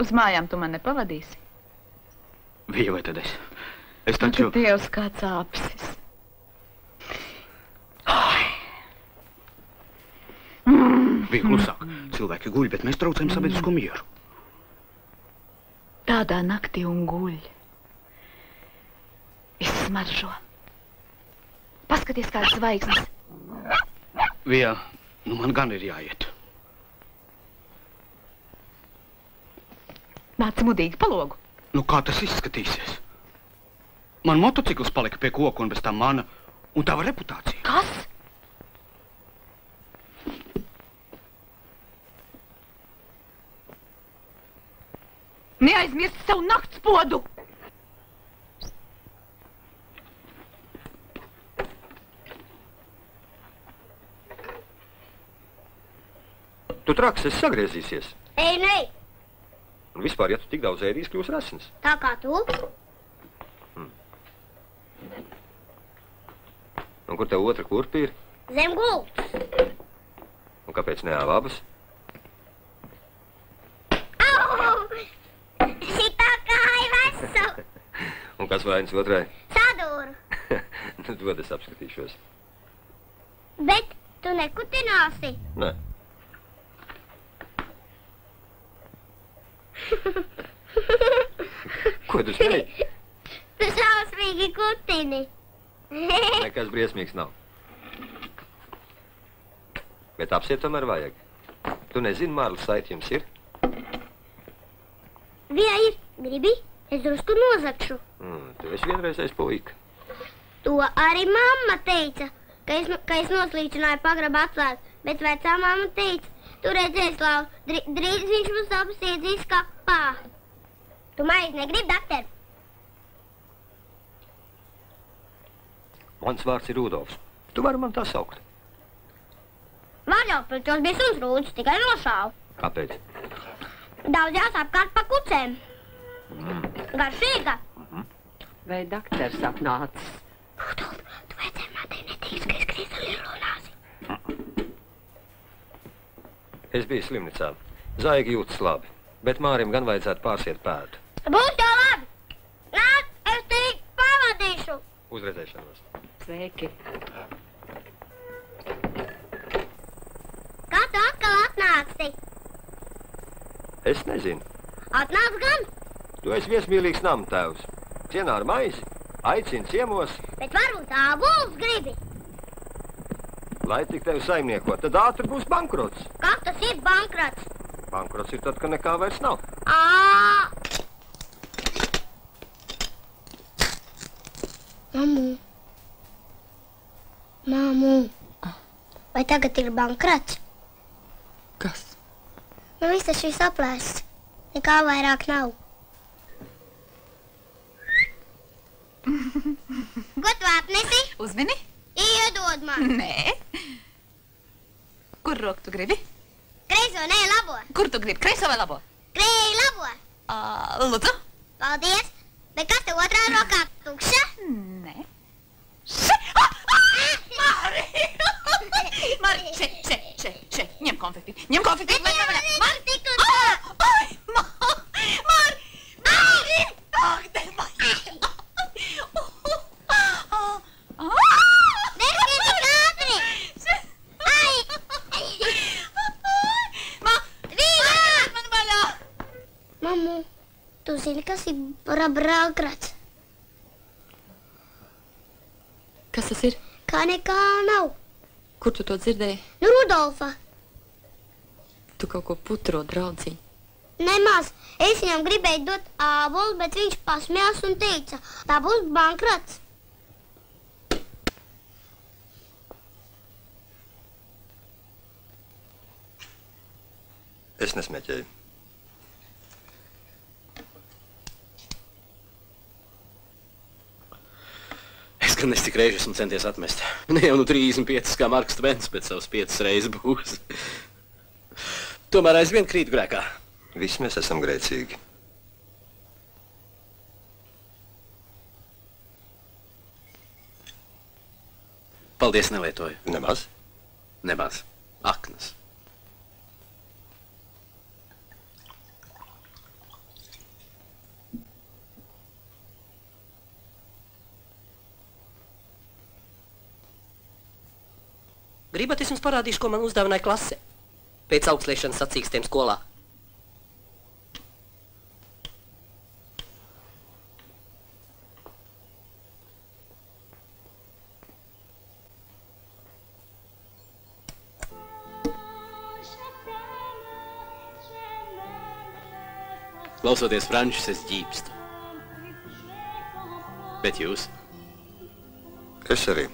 Uz mājām tu man nepavadīsi? Vija, vai tad es? Es taču... Ak, Dievs, kāds āpsis. Vija, klusāk. Cilvēki guļ, bet mēs traucējam sabiedrisko mieru. Tādā naktī un guļ. Izsmaržo. Paskaties, kādas zvaigznes. Vija, nu man gan ir jāiet. Nāc mudīgi pa logu. Nu kā tas izskatīsies? Man motocikls palika pie koka un bez tā mana un tava reputācija. Kas? Neaizmirst savu naktspodu! Tu traks, esi sagriezīsies. Ei, nē! Un vispār, ja tu tik daudz ēdīs, kļūs resns. Tā kā tu? Un kur tev otra kurpi ir? Zem gultas. Un kāpēc ne abas? Au! Šitā kāja vesela. Un kas vainas otrai? Sadūru. Nu, dod es apskatīšos. Bet tu nekutināsi. Nē. Ko tu smēji? Tu šausmīgi kutini. Nekas briesmīgs nav. Bet apsiet tomēr vajag. Tu nezini, Mārlis saiti jums ir? Vija ir. Gribi? Es drusku nozakšu. Tu esi vienreizais puika. To arī mamma teica, ka es noslīčināju pagraba atslēgu, bet vecā mamma teica, tu redzēsi, Lau, drīz viņš mums abas iedzīs kapā. Tu maizi negribi, dakter? Mans vārds ir Rudolfs. Tu vari man tā saukt. Var jau, pret tos bija suns Rūdis, tikai nošāvu. Kāpēc? Daudz jās apkārt pa kucēm. Garšīga. Vai dakters atnācis? Rudolf, tu vajadzēji mātei netīs, ka es krīzu lielo nāzi. Es biju slimnicā. Zaigi jūtas labi, bet Mārim gan vajadzētu pārsiet pēdu. Būs jau labi. Nāk, es tevi pavadīšu. Uzredzēšanos. Sveiki. Kā tu atkal atnāksi? Es nezinu. Atnāc gan, Tu esi viesmīlīgs namtēvs. Cienā ar maizi, aicini ciemos, bet varbūt ābolus gribi. lai tik tevi saimnieko, tad ātri būs bankrots. Kas tas ir bankrots? Bankrots ir tad, ka nekā vairs nav. Mamu, vai tagad ir bankrots? Kas? Nu, viss tas šis aplēsts. Nekā vairāk nav. Ko tu atnesi? Uzmini? Iedod man. Nē. Kur roku tu gribi? Kreiso, nē, labo. Kur tu gribi? Kreiso vai labo? Kreji, labo. Lūdzu? Paldies. Bet kas te otrā rokā? Tukša? Nē. Māri! Māri, še, ņem konfekti. Ņem konfekti. Māri, tik un tā. Ai, Māri! Māri! Ak, Māri! Neskrien tik ātri! Ai! Vīna! Man vaļā! Mamu, tu zini, kas ir bankrots? Kas tas ir? Kā nekā nav. Kur tu to dzirdēji? Nu, Rudolfa. Tu kaut ko putro, draudziņ. Nemaz. Es viņam gribēju dot ābolu, bet viņš pasmējās un teica, tā būs bankrots. Es nesmeķēju. Es gan es tik reizi esmu centies atmest. Ne jau nu 35, kā Marks Tvens pēc savas 5 reizes būs. Tomēr aizvien krīt grēkā. Visi mēs esam grēcīgi. Paldies, nelietoju. Nemaz? Nemaz. Aknas. Gribat, es jums parādīšu, ko man uzdāvināja klase. Pēc augstliešanas sacīkstiem skolā. Klausoties frančus, es ģīpstu. Bet jūs? Es arī.